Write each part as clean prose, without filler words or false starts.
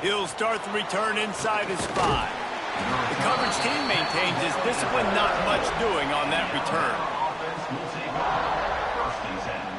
He'll start the return inside his 5. The coverage team maintains his discipline, not much doing on that return. Offense will take over 1st and 10.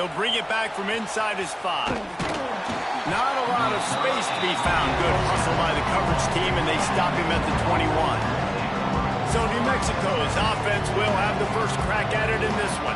They'll bring it back from inside his 5. Not a lot of space to be found. Good hustle by the coverage team, and they stop him at the 21. So New Mexico's offense will have the first crack at it in this one.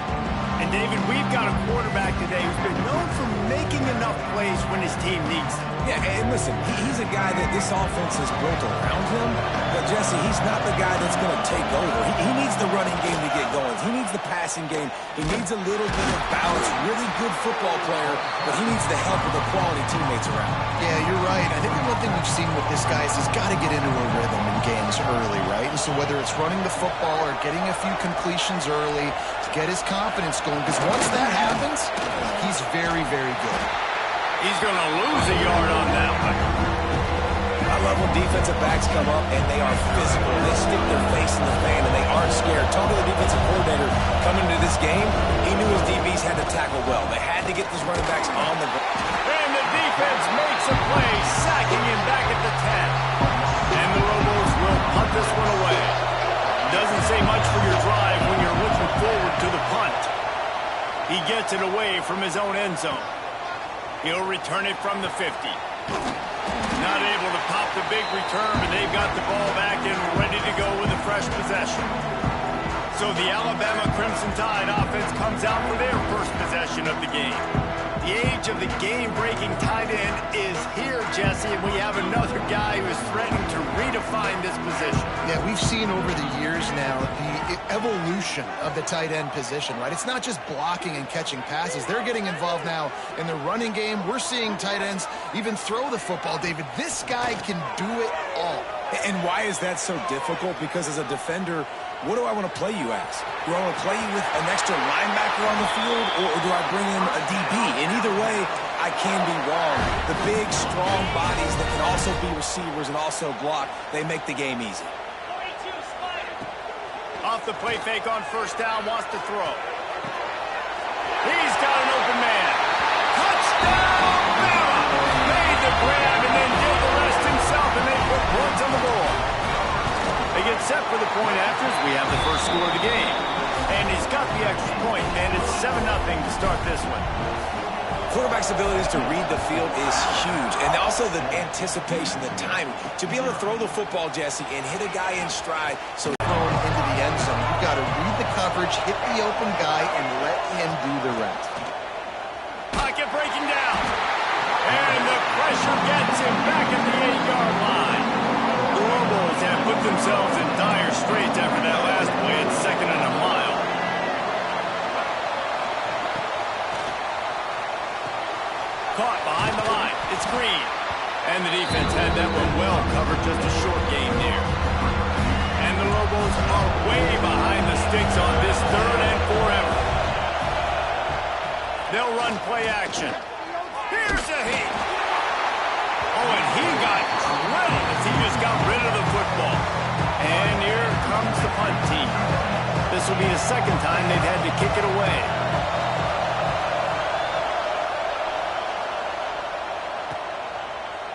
And David, we've got a quarterback today who's been known for making enough plays when his team needs them. Yeah, and listen, he's a guy that this offense is built around him. But, Jesse, he's not the guy that's going to take over. He needs the running game to get going. He needs the passing game. He needs a little bit of balance. Really good football player, but he needs the help of the quality teammates around him. Yeah, you're right. I think the one thing we've seen with this guy is he's got to get into a rhythm in games early, right? And so whether it's running the football or getting a few completions early to get his confidence going, because once that happens, he's very, very good. He's going to lose a yard on that one. I love when defensive backs come up and they are physical. They stick their face in the fan and they aren't scared. Talking to the defensive coordinator coming into this game, he knew his DBs had to tackle well. They had to get these running backs on the ground. And the defense makes a play, sacking him back at the 10. And the Lobos will punt this one away. Doesn't say much for your drive when you're looking forward to the punt. He gets it away from his own end zone. He'll return it from the 50. Not able to pop the big return, but they've got the ball back and ready to go with a fresh possession. So the Alabama Crimson Tide offense comes out for their first possession of the game. The age of the game-breaking tight end is here, Jesse, and we have another guy who is threatening to redefine this position. Yeah, we've seen over the years now the evolution of the tight end position, right? It's not just blocking and catching passes. They're getting involved now in the running game. We're seeing tight ends even throw the football, David. This guy can do it all. And why is that so difficult? Because as a defender, what do I want to play you as? Do I want to play you with an extra linebacker on the field, or do I bring in a DB? And either way, I can be wrong. The big, strong bodies that can also be receivers and also block, they make the game easy. Off the play fake on first down, wants to throw. He's got an open man. Touchdown, Bama! Made the grab and then did the rest himself, and they put points on the board. They get set for the point afters. We have the first score of the game. And he's got the extra point, and it's 7-0 to start this one. Quarterback's abilities to read the field is huge. And also the anticipation, the timing. To be able to throw the football, Jesse, and hit a guy in stride. So thrown into the end zone, you've got to read the coverage, hit the open guy, and let him do the rest. Pocket breaking down. And the pressure gets him back at the 8-yard line. The Lobos have put themselves in dire straits after that last play. It's 2nd and a mile. Caught behind the line. It's Green. And the defense had that one well covered. Just a short gain there. And the Lobos are way behind the sticks on this 3rd and 4 effort. They'll run play action. Here's a hit. Oh, and he got drilled as he just got rid of the football. And here comes the punt team. This will be the 2nd time they've had to kick it away.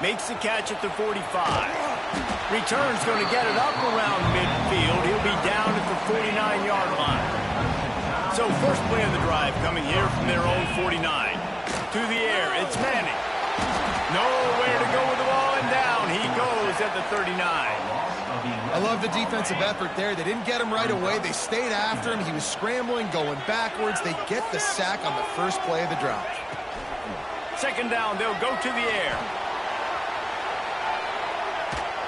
Makes the catch at the 45. Return's going to get it up around midfield. He'll be down at the 49-yard line. So first play of the drive coming here from their own 49. To the air, it's Manning. Nowhere to go with the ball, and down he goes at the 39. I love the defensive effort there. They didn't get him right away. They stayed after him. He was scrambling, going backwards. They get the sack on the first play of the drive. 2nd down, they'll go to the air.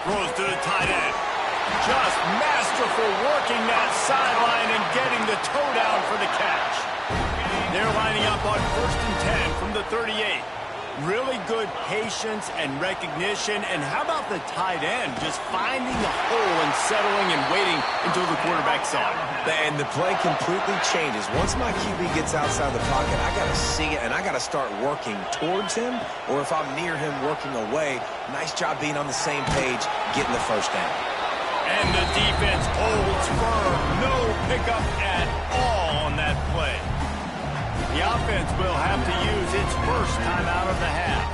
Throws to the tight end. Just masterful working that sideline and getting the toe down for the catch. They're lining up on 1st and 10 from the 38. Really good patience and recognition. And how about the tight end just finding the hole and settling and waiting until the quarterback saw it. And the play completely changes. Once my QB gets outside the pocket, I got to see it, and I got to start working towards him, or if I'm near him, working away. Nice job being on the same page, getting the first down. And the defense holds firm. No pickup at all on that play. The offense will have to use its first timeout of the half.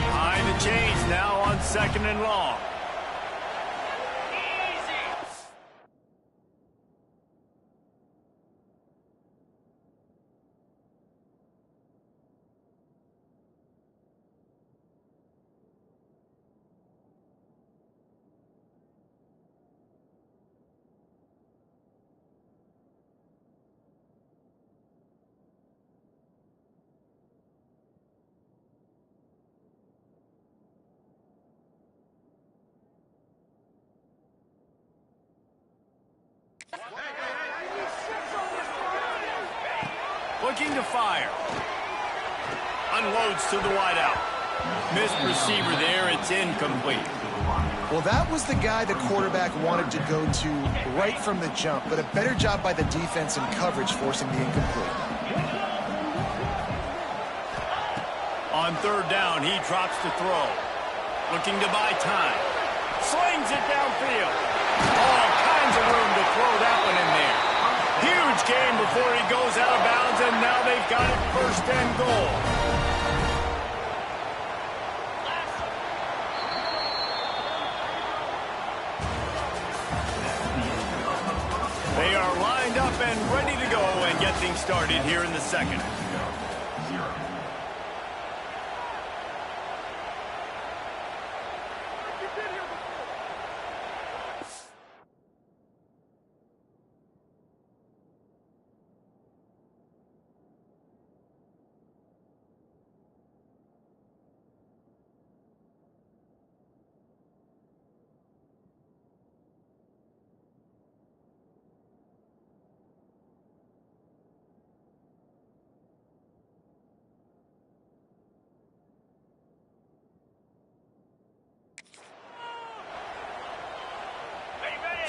Behind the chains now on 2nd and long. Looking to fire. Unloads to the wideout. Missed receiver there. It's incomplete. Well, that was the guy the quarterback wanted to go to right from the jump, but a better job by the defense in coverage forcing the incomplete. On third down, he drops to throw. Looking to buy time. Slings it downfield. All kinds of room to throw that one in there. Huge game before he goes out of bounds, and now they've got it first and goal. They are lined up and ready to go and get things started here in the second.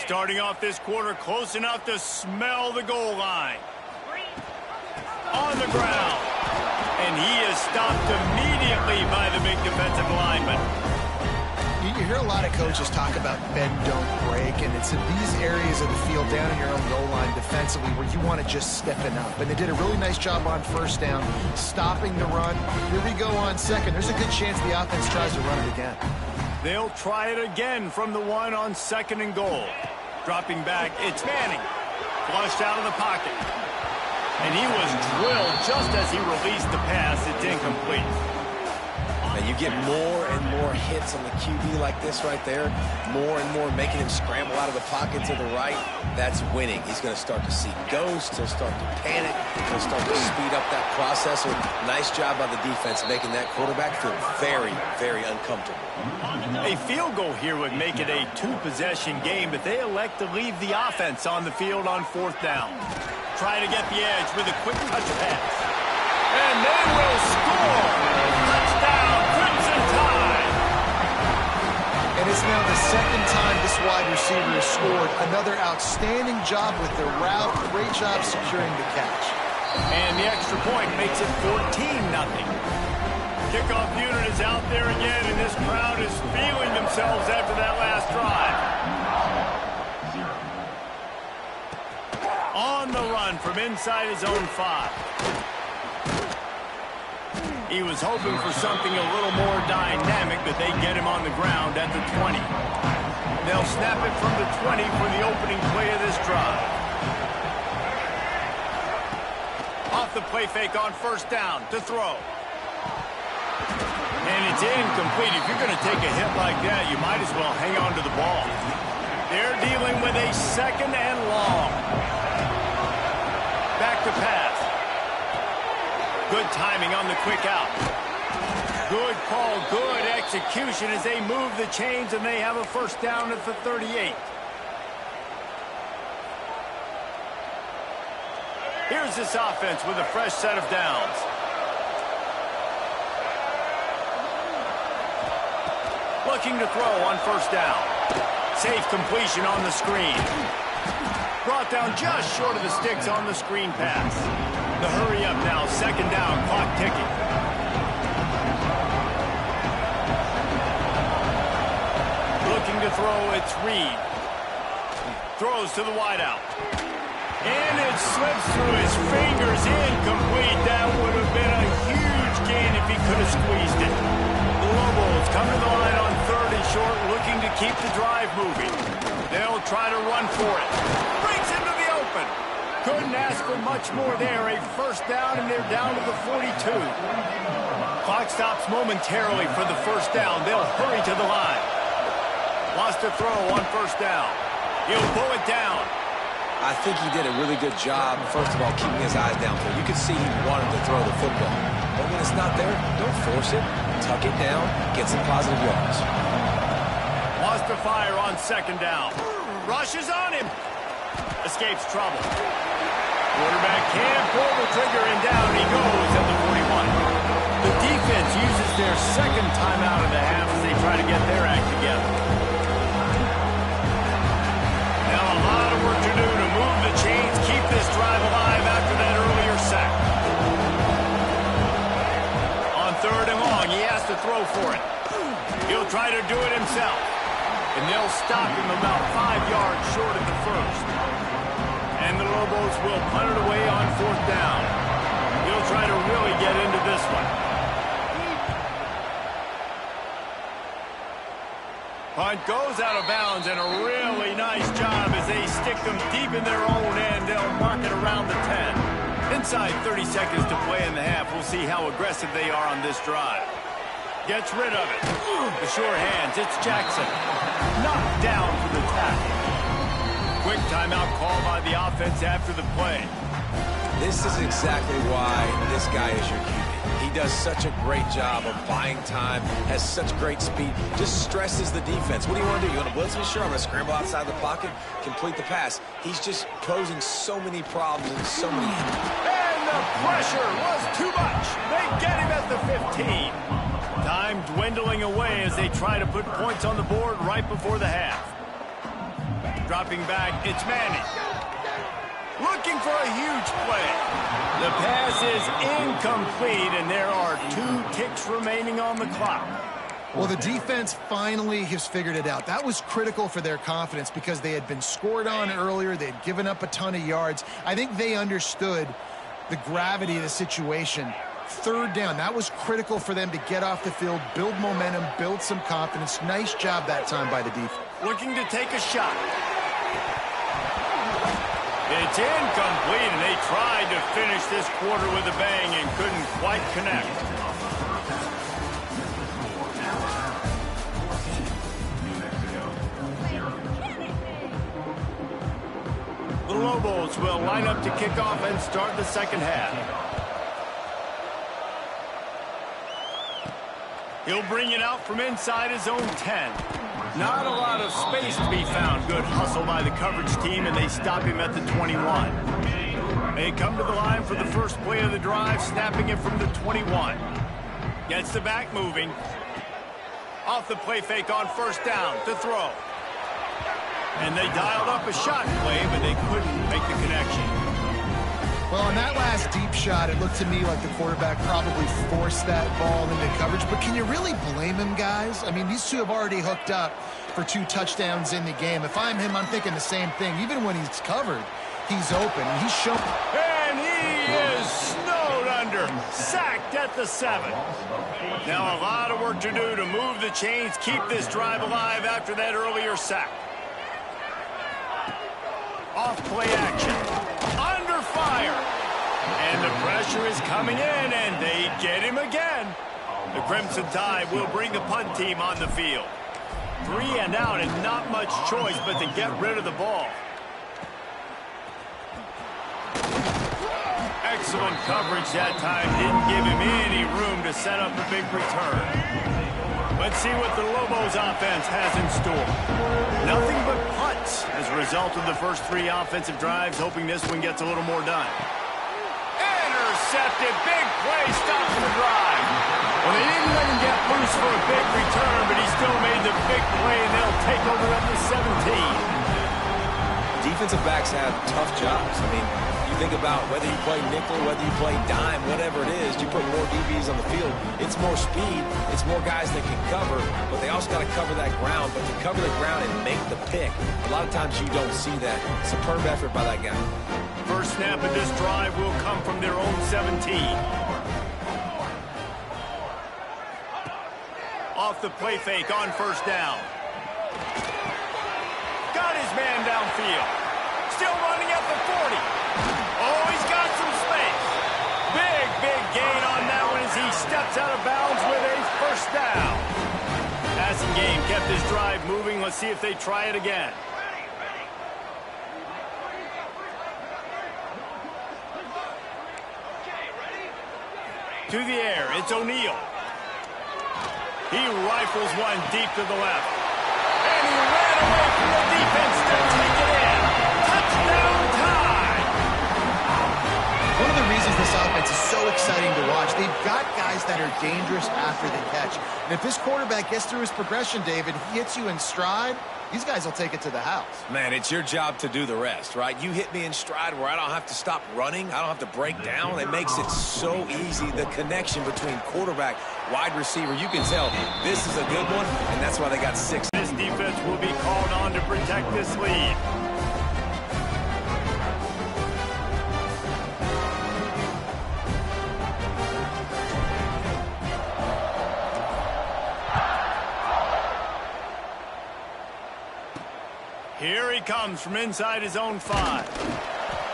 Starting off this quarter close enough to smell the goal line. On the ground. And he is stopped immediately by the big defensive lineman. You hear a lot of coaches talk about bend, don't break, and it's in these areas of the field down in your own goal line defensively where you want to just stiffen up. And they did a really nice job on first down, stopping the run. Here we go on second. There's a good chance the offense tries to run it again. They'll try it again from the one on second and goal. Dropping back, it's Manning. Flushed out of the pocket. And he was drilled just as he released the pass. It's incomplete. And you get more and more hits on the QB like this right there. More and more making him scramble out of the pocket to the right. That's winning. He's going to start to see ghosts. He'll start to panic. He'll start to speed up that process. So nice job by the defense making that quarterback feel very, very uncomfortable. A field goal here would make it a two-possession game, but they elect to leave the offense on the field on fourth down. Try to get the edge with a quick touch pass. And they will score! Touchdown, Crimson Tide! And it's now the second time this wide receiver has scored. Another outstanding job with the route. Great job securing the catch. And the extra point makes it 14-0. Kickoff unit is out there again, and this crowd is feeling themselves after that last drive. On the run from inside his own 5. He was hoping for something a little more dynamic, but they get him on the ground at the 20. They'll snap it from the 20 for the opening play of this drive. Off the play fake on first down to throw. And it's incomplete. If you're going to take a hit like that, you might as well hang on to the ball. They're dealing with a second and long. Back to pass. Good timing on the quick out. Good call, good execution as they move the chains, and they have a first down at the 38. Here's this offense with a fresh set of downs. Looking to throw on first down. Safe completion on the screen. Brought down just short of the sticks on the screen pass. The hurry up now, second down, clock ticking. Looking to throw, it's Reed. Throws to the wideout. And it slips through his fingers, incomplete. That would have been a huge gain if he could have squeezed it. The Lobos come to the line on third and short, looking to keep the drive moving. They'll try to run for it. Breaks into the open. Couldn't ask for much more there. A first down, and they're down to the 42. Clock stops momentarily for the first down. They'll hurry to the line. Wants to throw on first down. He'll pull it down. I think he did a really good job, first of all, keeping his eyes downfield. You could see he wanted to throw the football. But when it's not there, don't force it. Tuck it down. Get some positive yards. Wants to fire on second down. Rushes on him. Escapes trouble. Quarterback can't pull the trigger, and down he goes at the 41. The defense uses their second timeout of the half as they try to get their act together. Now a lot of work to do to move the chains, keep this drive alive after that earlier sack. On 3rd and long, he has to throw for it. He'll try to do it himself. And they'll stop him about 5 yards short of the first. And the Lobos will punt it away on 4th down. He'll try to really get into this one. Punt goes out of bounds, and a really nice job as they stick them deep in their own end. They'll mark it around the 10. Inside 30 seconds to play in the half. We'll see how aggressive they are on this drive. Gets rid of it. The sure hands. It's Jackson. Knocked down for the tackle. Quick timeout call by the offense after the play. This is exactly why this guy is your QB. He does such a great job of buying time, has such great speed, just stresses the defense. What do you want to do? You want to blitz me? Sure, I'm going to scramble outside the pocket, complete the pass. He's just posing so many problems and so many... And the pressure was too much. They get him at the 15. Time dwindling away as they try to put points on the board right before the half. Dropping back, it's Manning. Looking for a huge play. The pass is incomplete, and there are 2 ticks remaining on the clock. Well, the defense finally has figured it out. That was critical for their confidence because they had been scored on earlier. They had given up a ton of yards. I think they understood the gravity of the situation. 3rd down, that was critical for them to get off the field, build momentum, build some confidence. Nice job that time by the defense. Looking to take a shot. It's incomplete, and they tried to finish this quarter with a bang and couldn't quite connect. The Lobos will line up to kick off and start the second half. He'll bring it out from inside his own 10. Not a lot of space to be found. Good hustle by the coverage team, and they stop him at the 21. They come to the line for the first play of the drive, snapping it from the 21. Gets the back moving. Off the play fake on 1st down to throw. And they dialed up a shot play, but they couldn't make the connection. Well, on that last deep shot, it looked to me like the quarterback probably forced that ball into coverage. But can you really blame him, guys? I mean, these two have already hooked up for 2 touchdowns in the game. If I'm him, I'm thinking the same thing. Even when he's covered, he's open. And he's shown... And he is snowed under. Sacked at the 7. Now a lot of work to do to move the chains, keep this drive alive after that earlier sack. Off play action. Under fire. And the pressure is coming in, and they get him again. The Crimson Tide will bring the punt team on the field. 3 and out, and not much choice but to get rid of the ball. Excellent coverage that time. Didn't give him any room to set up a big return. Let's see what the Lobos offense has in store. Nothing but punts as a result of the first 3 offensive drives, hoping this one gets a little more done. Intercepted. Big play stops the drive. Well, they didn't let him get loose for a big return, but he still made the big play, and they'll take over at the 17. Defensive backs have tough jobs. I mean, you think about whether you play nickel, whether you play dime, whatever it is, you put more DBs on the field. It's more speed. It's more guys that can cover, but they also got to cover that ground. But to cover the ground and make the pick, a lot of times you don't see that. Superb effort by that guy. First snap of this drive will come from their own 17. Off the play fake on 1st down. Got his man downfield. Still running at the 40. Oh, he's got some space. Big gain on that one as he steps out of bounds with a 1st down. Passing game kept his drive moving. Let's see if they try it again. To the air, it's O'Neal. He rifles one deep to the left. And he ran away from the defense to take it in. Touchdown time! they've got guys that are dangerous after the catch. And if this quarterback gets through his progression, David, he hits you in stride, these guys will take it to the house. Man, it's your job to do the rest, right? You hit me in stride where I don't have to stop running. I don't have to break down. It makes it so easy. The connection between quarterback, wide receiver, you can tell this is a good one, and that's why they got 6. This defense will be called on to protect this lead. Here he comes from inside his own 5.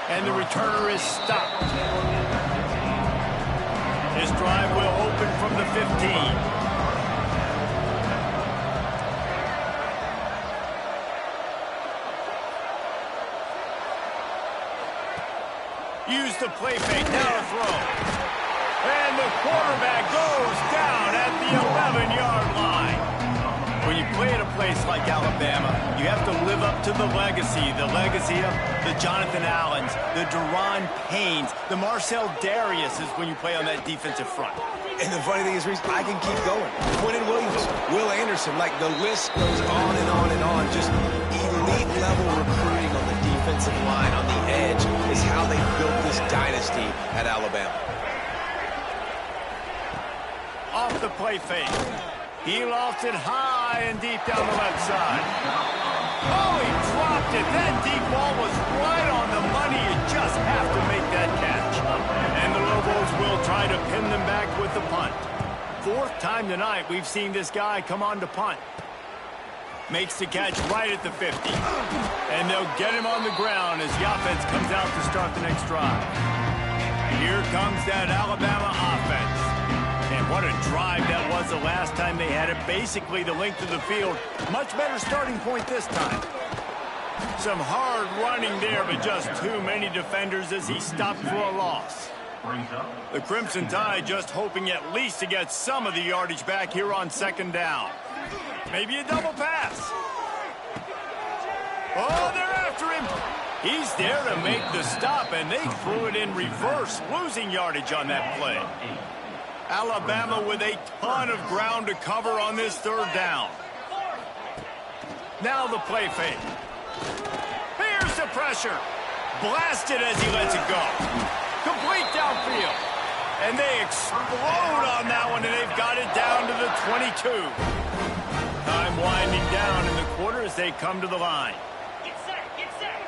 And the returner is stopped. His drive will open from the 15. Use the play fake, now to throw. And the quarterback goes down at the 11-yard line. When you play at a place like Alabama, you have to live up to the legacy of the Jonathan Allens, the Deron Paynes, the Marcel Dariuses when you play on that defensive front. And the funny thing is, Reese, I can keep going. Quentin Williams, Will Anderson, like the list goes on and on and on. Just elite level recruiting on the defensive line, on the edge, is how they built this dynasty at Alabama. Off the play fake. He lofted high and deep down the left side. Oh, he dropped it. That deep ball was right on the money. You just have to make that catch. And the Lobos will try to pin them back with the punt. 4th time tonight we've seen this guy come on to punt. Makes the catch right at the 50. And they'll get him on the ground as the offense comes out to start the next drive. Here comes that Alabama offense. And what a drive that was the last time they had it. Basically the length of the field. Much better starting point this time. Some hard running there, but just too many defenders as he stopped for a loss. The Crimson Tide just hoping at least to get some of the yardage back here on 2nd down. Maybe a double pass. Oh, they're after him. He's there to make the stop, and they threw it in reverse, losing yardage on that play. Alabama with a ton of ground to cover on this 3rd down. Now the play fake. Here's the pressure. Blasted as he lets it go. Complete downfield. And they explode on that one, and they've got it down to the 22. Time winding down in the quarter as they come to the line. Get set, get set.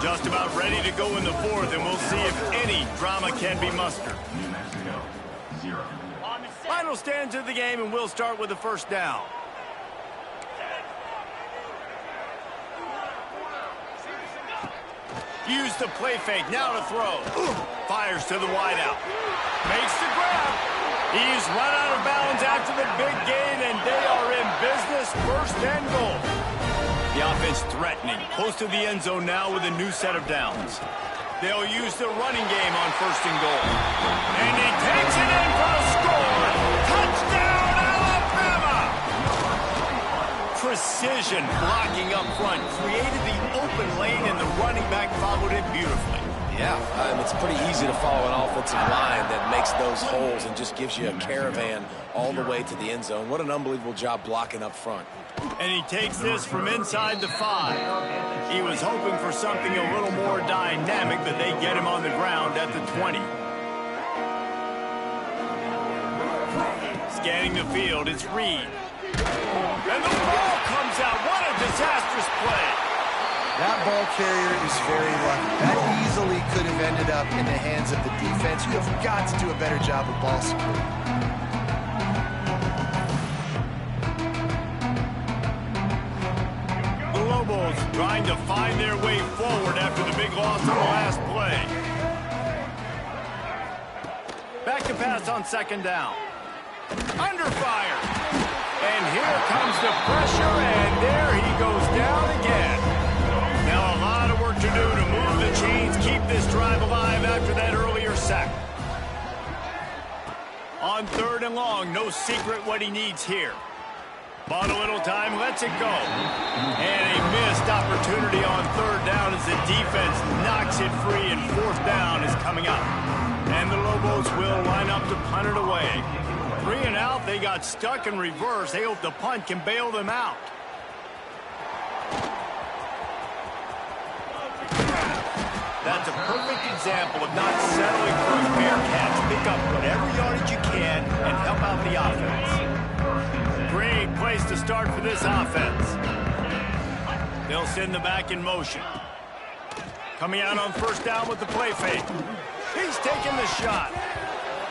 Just about ready to go in the 4th, and we'll see if any drama can be mustered. New Mexico, 0. Final stands of the game, and we'll start with the 1st down. Use the play fake, now to throw. Fires to the wideout. Makes the grab. He's run out of bounds after the big gain, and they are in business. 1st and goal. The offense threatening, close to the end zone now with a new set of downs. They'll use the running game on 1st and goal. And he takes it in for a score. Touchdown, Alabama! Precision blocking up front created the open lane, and the running back followed it beautifully. Yeah, it's pretty easy to follow an offensive line that makes those holes and just gives you a caravan all the way to the end zone. What an unbelievable job blocking up front. And he takes this from inside the 5. He was hoping for something a little more dynamic, but they get him on the ground at the 20. Scanning the field, it's Reed. And the ball comes out. What a disastrous play. That ball carrier is very lucky. That easily could have ended up in the hands of the defense. You have got to do a better job with ball security. The Lobos trying to find their way forward after the big loss on the last play. Back to pass on 2nd down. Under fire. And here comes the pressure, and there he goes down again. Now a lot of work to do to move the chains, keep this drive alive after that earlier sack. On 3rd and long, no secret what he needs here. Bought a little time, lets it go. And a missed opportunity on 3rd down as the defense knocks it free, and 4th down is coming up. And the Lobos will line up to punt it away. 3 and out, they got stuck in reverse. They hope the punt can bail them out. That's a perfect example of not settling for a fair catch. Pick up whatever yardage you can and help out the offense. Great place to start for this offense. They'll send the back in motion. Coming out on 1st down with the play fake. He's taking the shot.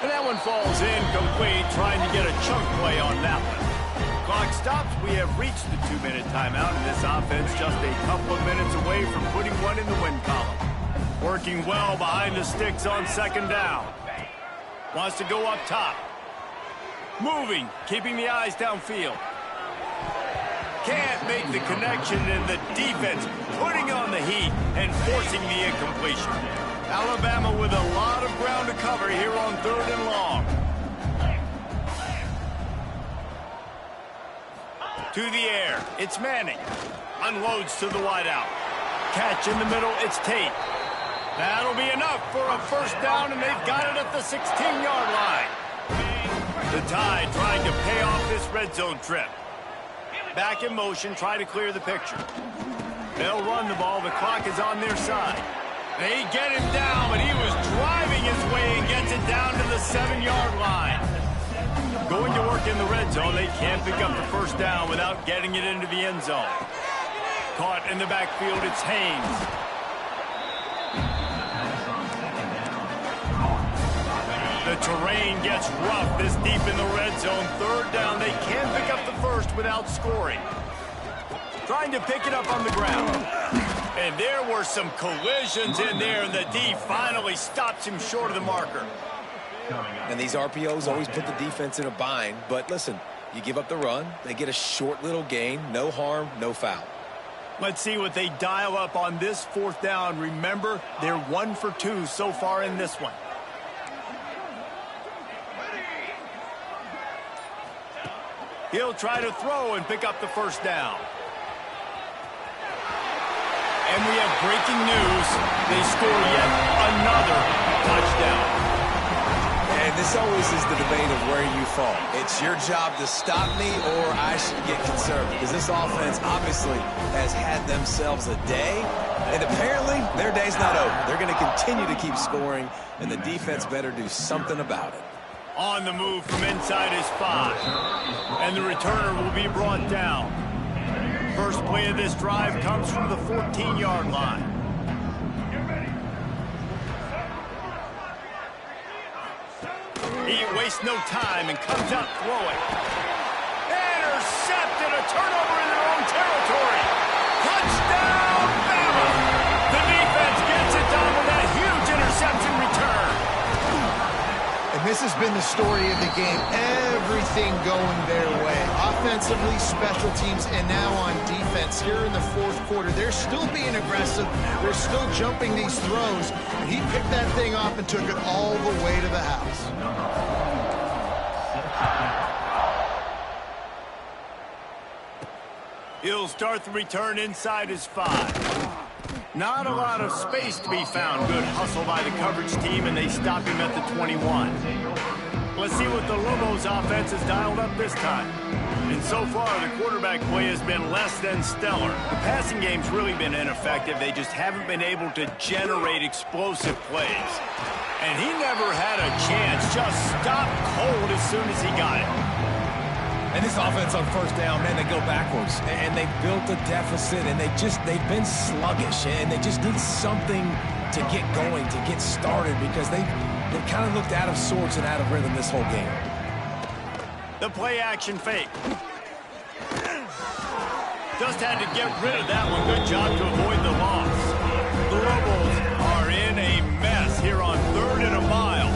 And that one falls incomplete, trying to get a chunk play on that one. Clock stops. We have reached the 2-minute timeout, and this offense just a couple of minutes away from putting one in the win column. Working well behind the sticks on 2nd down. Wants to go up top. Moving, keeping the eyes downfield. Can't make the connection, and the defense putting on the heat and forcing the incompletion. Alabama with a lot of ground to cover here on 3rd and long. To the air, it's Manning. Unloads to the wideout. Catch in the middle, it's Tate. That'll be enough for a 1st down, and they've got it at the 16-yard line. The Tide trying to pay off this red zone trip. Back in motion, try to clear the picture. They'll run the ball. The clock is on their side. They get him down, but he was driving his way and gets it down to the 7-yard line. Going to work in the red zone, they can't pick up the 1st down without getting it into the end zone. Caught in the backfield, it's Haynes. The terrain gets rough this deep in the red zone. 3rd down, they can't pick up the 1st without scoring. Trying to pick it up on the ground. And there were some collisions in there, and the D finally stops him short of the marker. And these RPOs always put the defense in a bind. But listen, you give up the run, they get a short little gain, no harm, no foul. Let's see what they dial up on this 4th down. Remember, they're 1 for 2 so far in this one. He'll try to throw and pick up the 1st down. And we have breaking news. They score yet another touchdown. And this always is the debate of where you fall. It's your job to stop me, or I should get conservative. Because this offense obviously has had themselves a day. And apparently, their day's not over. They're going to continue to keep scoring, and the defense better do something about it. On the move from inside his 5. And the returner will be brought down. First play of this drive comes from the 14-yard line. He wastes no time and comes out throwing. Intercepted, a turnover in their own territory. Touchdown, Bama! The defense gets it done with that huge interception return. And this has been the story of the game. Everything going their way. Offensively, special teams, and now on defense. Here in the 4th quarter, they're still being aggressive. They're still jumping these throws. And he picked that thing off and took it all the way to the house. He'll start the return inside his 5. Not a lot of space to be found. Good hustle by the coverage team, and they stop him at the 21. Let's see what the Lobos offense has dialed up this time. And so far, the quarterback play has been less than stellar. The passing game's really been ineffective. They just haven't been able to generate explosive plays. And he never had a chance. Just stopped cold as soon as he got it. And this offense on 1st down, man, they go backwards. And they built a deficit, and they've been sluggish. And they just need something to get going, to get started, because they've kind of looked out of sorts and out of rhythm this whole game. The play action fake. Just had to get rid of that one. Good job to avoid the loss. The Lobos are in a mess here on 3rd and a mile.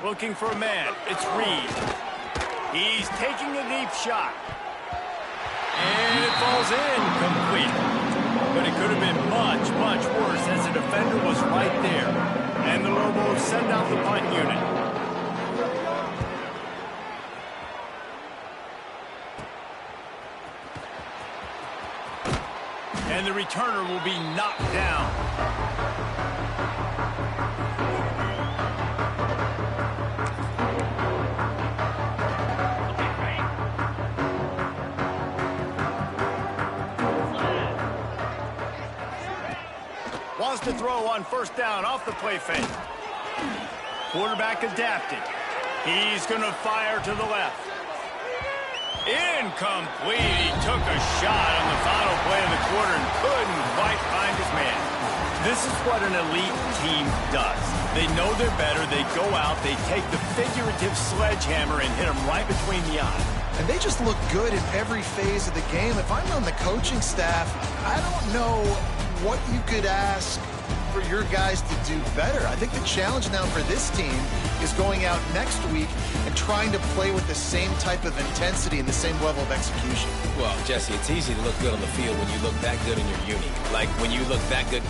Looking for a man. It's Reed. He's taking a deep shot. And it falls in complete. But it could have been much, much worse as the defender was right there. And the and the returner will be knocked down. Wants to throw on first down off the play fake. Quarterback adapted. He's going to fire to the left. Incomplete. He took a shot on the final play of the quarter and couldn't quite find his man. This is what an elite team does. They know they're better. They go out. They take the figurative sledgehammer and hit them right between the eyes. And they just look good in every phase of the game. If I'm on the coaching staff, I don't know what you could ask for your guys to do better. I think the challenge now for this team is going out next week and trying to play with the same type of intensity and the same level of execution. Well, Jesse, it's easy to look good on the field when you look that good in your uni. Like when you look that good.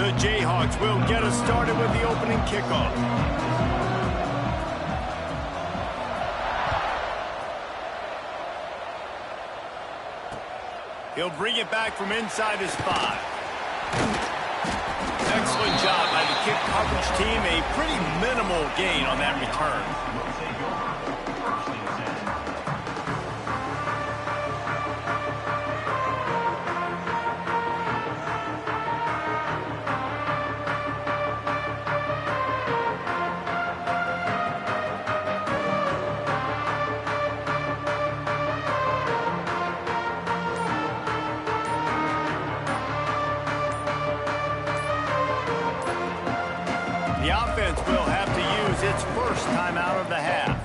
The Jayhawks will get us started with the opening kickoff. He'll bring it back from inside his 5. Excellent job by the kick coverage team. A pretty minimal gain on that return. Will take over. First and 10. The offense will have to use its first timeout of the half.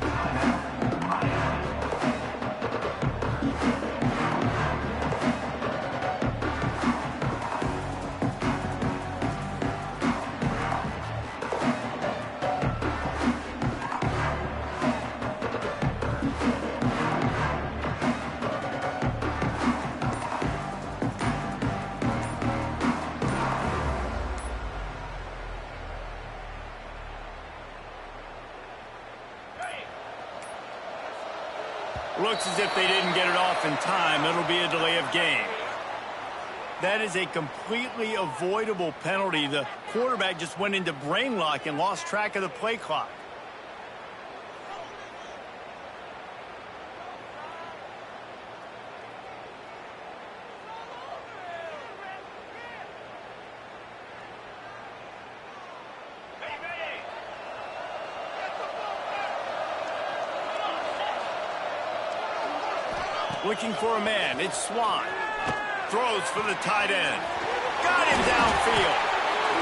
Looks as if they didn't get it off in time. It'll be a delay of game. That is a completely avoidable penalty. The quarterback just went into brain lock and lost track of the play clock. Looking for a man. It's Swan. Throws for the tight end. Got him downfield.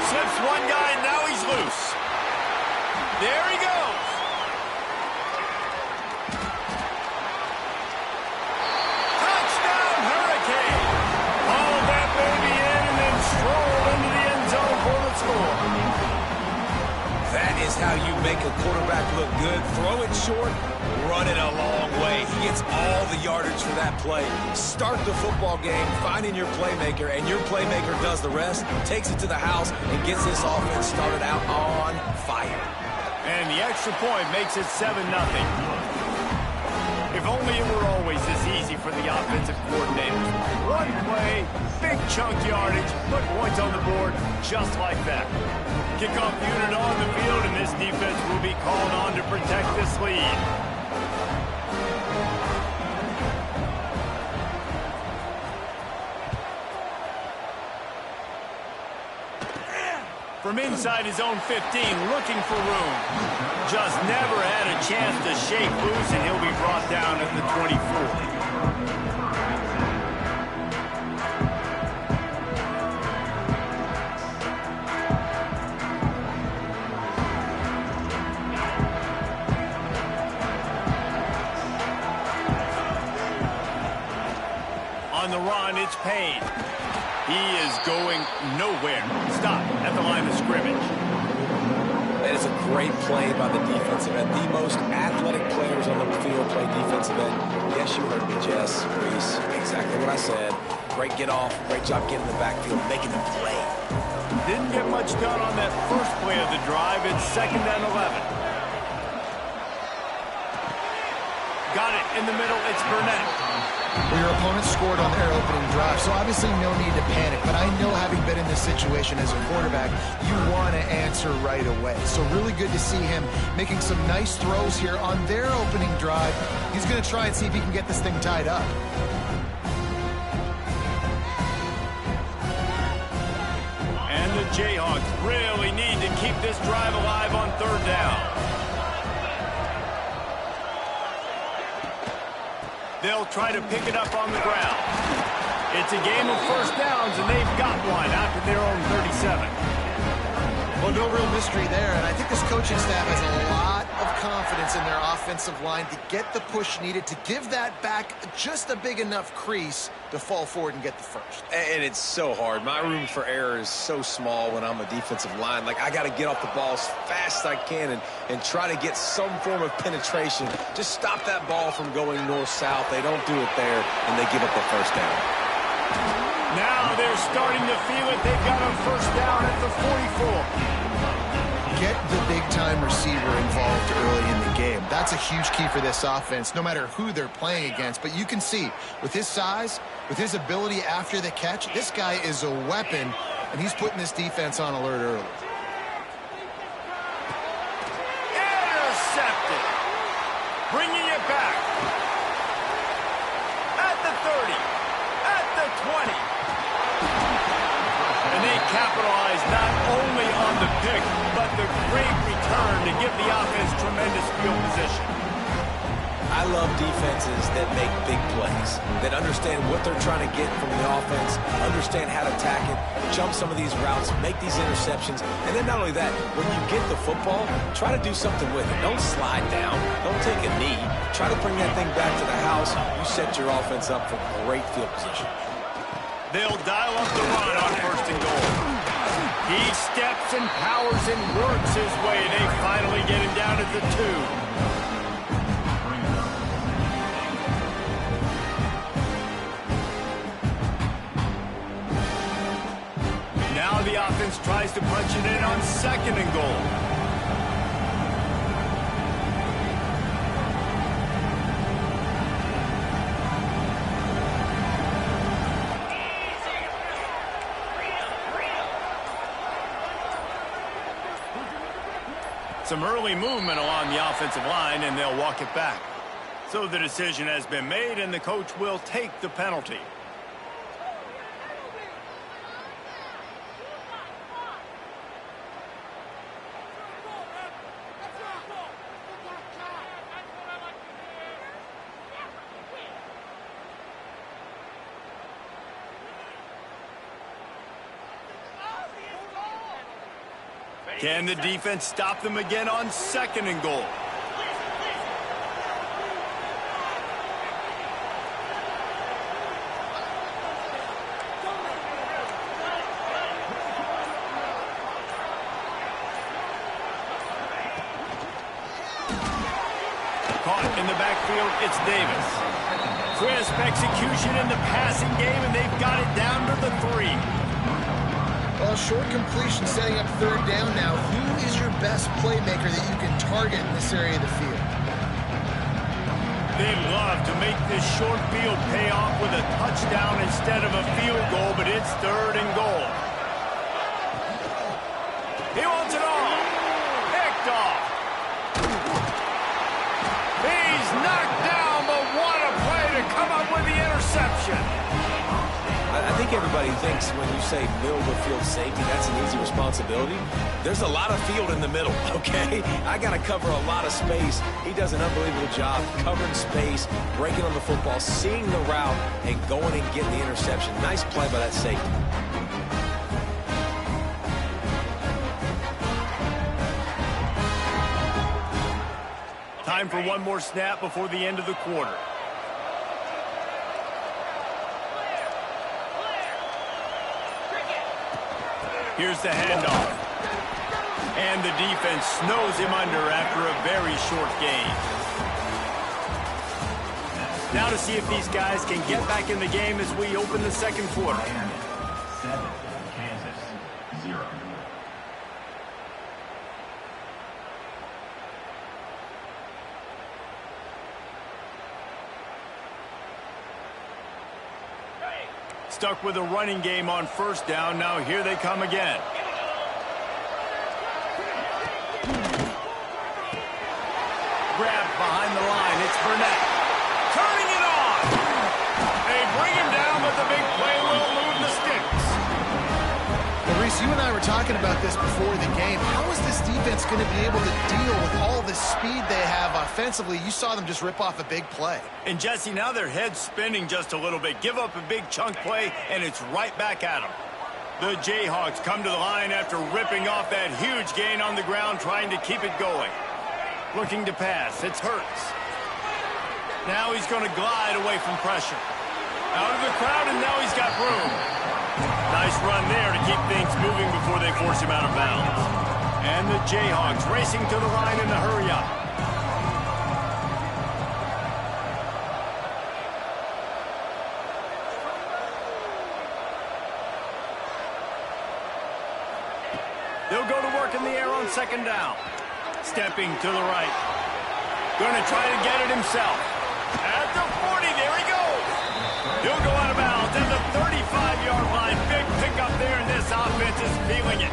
Slips one guy, and now he's loose. There he goes. Touchdown, Hurricane. Hauled that baby in and then strolled into the end zone for the score. That is how you make a quarterback look good. Throw it short, run it a long way. He gets all the yardage for that play. Start the football game finding your playmaker, and your playmaker does the rest, takes it to the house, and gets this offense started out on fire. And the extra point makes it 7-0. If only it were always this easy for the offensive coordinators. One play, big chunk yardage, put points on the board just like that. Kickoff unit on the field, and this defense will be called on to protect this lead. From inside his own 15, looking for room. Just never had a chance to shake loose, and he'll be brought down at the 24. On the run, it's Payne. He is going nowhere. Stop at the line of scrimmage. That is a great play by the defensive end. The most athletic players on the field play defensive end. Yes, you heard me, Jess, Reese. Exactly what I said. Great get off. Great job getting in the backfield, making the play. Didn't get much done on that first play of the drive. It's 2nd and 11. Got it in the middle. It's Burnett. Well, your opponent scored on their opening drive, so obviously no need to panic. But I know, having been in this situation as a quarterback, you want to answer right away. So really good to see him making some nice throws here on their opening drive. He's going to try and see if he can get this thing tied up. And the Jayhawks really need to keep this drive alive on 3rd down. They'll try to pick it up on the ground. It's a game of first downs, and they've got one out to their own 37. Well, no real mystery there, and I think this coaching staff has a lot of confidence in their offensive line to get the push needed to give that back just a big enough crease to fall forward and get the first. And it's so hard. My room for error is so small when I'm a defensive line. Like, I got to get off the ball as fast as I can and try to get some form of penetration. Just stop that ball from going north-south. They don't do it there, and they give up the first down. Now they're starting to feel it. They've got a first down at the 44. Get the big-time receiver involved early in the game. That's a huge key for this offense, no matter who they're playing against. But you can see, with his size, with his ability after the catch, this guy is a weapon, and he's putting this defense on alert early. Intercepted. Bringing it back. At the 30. At the 20. And they capitalize not only on the pick, but the great return to give the offense tremendous field position. I love defenses that make big plays, that understand what they're trying to get from the offense, understand how to attack it, jump some of these routes, make these interceptions, and then not only that, when you get the football, try to do something with it. Don't slide down. Don't take a knee. Try to bring that thing back to the house. You set your offense up for great field position. They'll dial up the run on 1st and goal. He steps and powers and works his way. They finally get him down at the 2. Now the offense tries to punch it in on 2nd and goal. Some early movement along the offensive line, and they'll walk it back. So the decision has been made, and the coach will take the penalty. Can the defense stop them again on 2nd and goal? Caught in the backfield, it's Davis. Crisp execution in the passing game, and they've got it down to the 3. Well, short completion setting up 3rd down now. Who is your best playmaker that you can target in this area of the field? They love to make this short field pay off with a touchdown instead of a field goal, but it's 3rd and goal. He wants it all. Picked off. He's knocked down, but what a play to come up with the interception. I think everybody thinks when you say middle of the field safety, that's an easy responsibility. There's a lot of field in the middle, okay? I got to cover a lot of space. He does an unbelievable job covering space, breaking on the football, seeing the route, and going and getting the interception. Nice play by that safety. Time for one more snap before the end of the quarter. Here's the handoff. And the defense snows him under after a very short gain. Now to see if these guys can get back in the game as we open the 2nd quarter. 7, Kansas 0. Stuck with a running game on 1st down. Now here they come again. Grabbed behind the line. It's Burnett. Turning it on. They bring him down, but the big play will move the sticks. Well, Reese, you and I were talking about this before the game. How is this defense going to be able to deal with all the speed they have offensively? You saw them just rip off a big play. And Jesse, now their head's spinning just a little bit. Give up a big chunk play, and it's right back at them. The Jayhawks come to the line after ripping off that huge gain on the ground, trying to keep it going. Looking to pass. It's Hurts. Now he's going to glide away from pressure. Out of the crowd, and now he's got room. Nice run there to keep things moving before they force him out of bounds. And the Jayhawks racing to the line in the hurry-up. They'll go to work in the air on 2nd down. Stepping to the right. Going to try to get it himself. At the 40, there he goes. He'll go out of bounds at the 35-yard line. Big pickup there, and this offense is feeling it.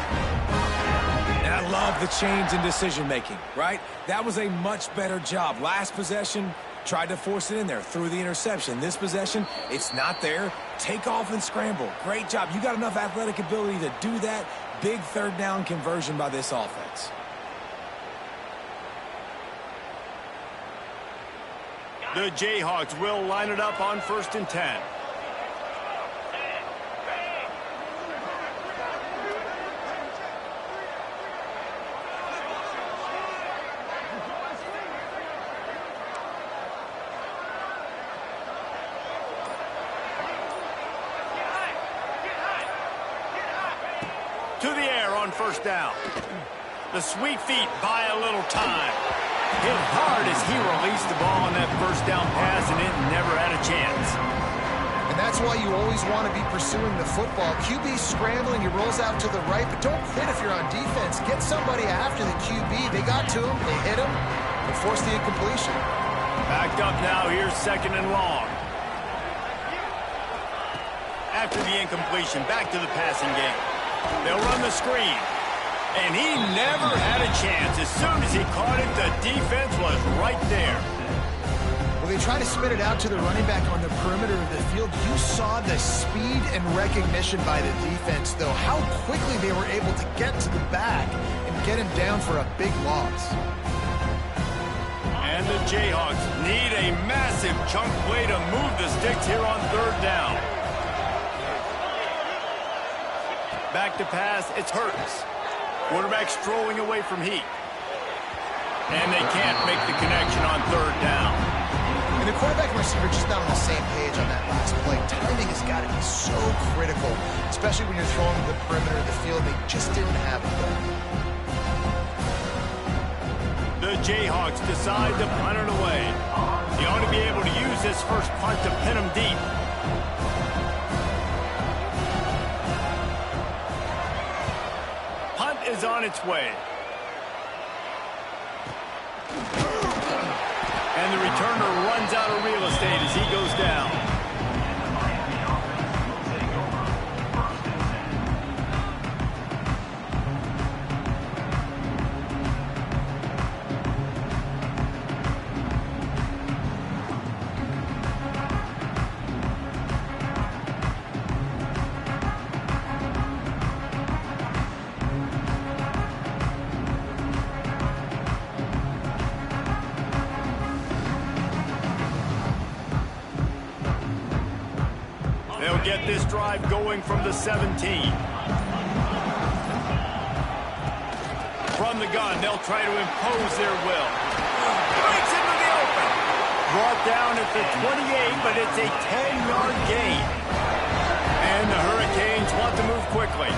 And I love the change in decision-making, right? That was a much better job. Last possession, tried to force it in there, threw the interception. This possession, it's not there. Take off and scramble. Great job. You got enough athletic ability to do that. Big 3rd down conversion by this offense. The Jayhawks will line it up on 1st and 10. To the air on 1st down. The sweet feet buy a little time. Hit hard as he released the ball on that 1st down pass, and it never had a chance. And that's why you always want to be pursuing the football. QB scrambling, he rolls out to the right, but don't quit if you're on defense. Get somebody after the QB. They got to him, they hit him, and forced the incompletion. Backed up now, here's 2nd and long. After the incompletion, back to the passing game. They'll run the screen. And he never had a chance. As soon as he caught it, the defense was right there. Well, they try to spin it out to the running back on the perimeter of the field. You saw the speed and recognition by the defense, though. How quickly they were able to get to the back and get him down for a big loss. And the Jayhawks need a massive chunk play to move the sticks here on 3rd down. Back to pass, it's Hurts. Quarterback strolling away from heat. And they can't make the connection on third down. And the quarterback and receiver just not on the same page on that last play. Timing has got to be so critical, especially when you're throwing to the perimeter of the field. They just didn't have it there. The Jayhawks decide to punt it away. He ought to be able to use this first punt to pin him deep. Punt is on its way. And the returner runs out of real estate as he goes down. They'll get this drive going from the 17. From the gun, they'll try to impose their will. Breaks into the open. Brought down at the 28, but it's a 10-yard gain. And the Hurricanes want to move quickly,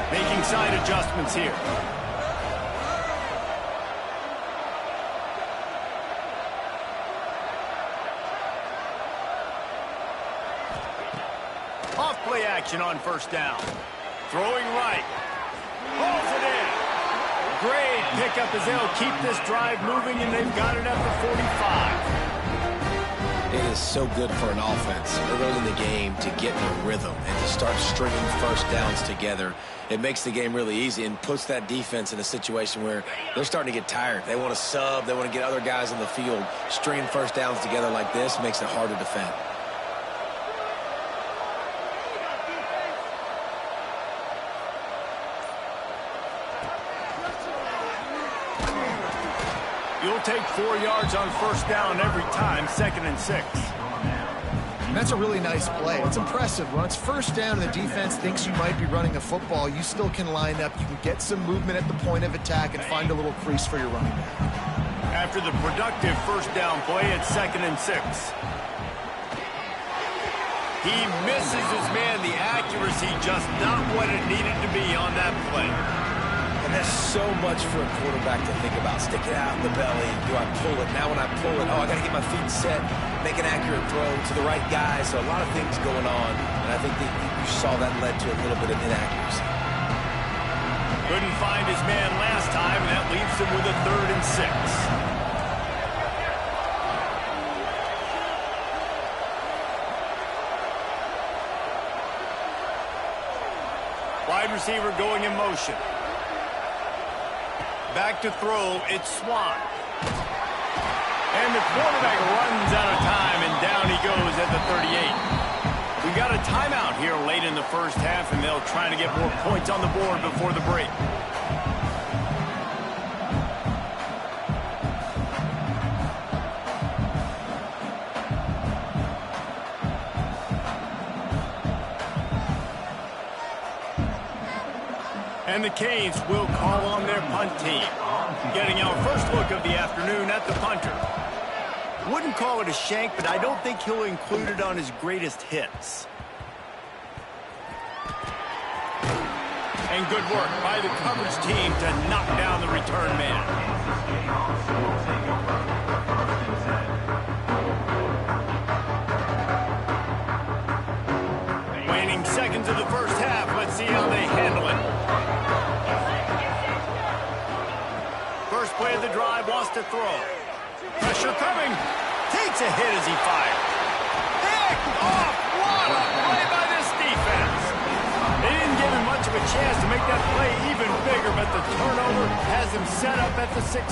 making side adjustments here. Off-play action on first down. Throwing right. Pulls it in. Great pickup as they'll keep this drive moving, and they've got it at the 45. It is so good for an offense early in the game to get in a rhythm and to start stringing first downs together. It makes the game really easy and puts that defense in a situation where they're starting to get tired. They want to sub. They want to get other guys on the field. Stringing first downs together like this makes it hard to defend. You'll take 4 yards on first down every time, 2nd and 6. And that's a really nice play. It's impressive. When it's first down and the defense thinks you might be running a football, you still can line up. You can get some movement at the point of attack and find a little crease for your running back. After the productive first down play, it's 2nd and 6. He misses his man. The accuracy just not what it needed to be on that play. And there's so much for a quarterback to think about. Stick it out in the belly. Do I pull it? Now when I pull it, I got to get my feet set, make an accurate throw to the right guy. So a lot of things going on. And I think that you saw that led to a little bit of inaccuracy. Couldn't find his man last time, and that leaves him with a 3rd and 6. Wide receiver going in motion. Back to throw, it's Swan. And the quarterback runs out of time, and down he goes at the 38. We got a timeout here late in the first half, and they'll try to get more points on the board before the break. And the Canes will call on their punt team. Getting our first look of the afternoon at the punter. Wouldn't call it a shank, but I don't think he'll include it on his greatest hits. And good work by the coverage team to knock down the return man. Waning seconds of the first half. Let's see how they handle it. First play of the drive, wants to throw. Pressure coming. Takes a hit as he fires. Picked off. What a play by this defense. They didn't give him much of a chance to make that play even bigger, but the turnover has him set up at the 16.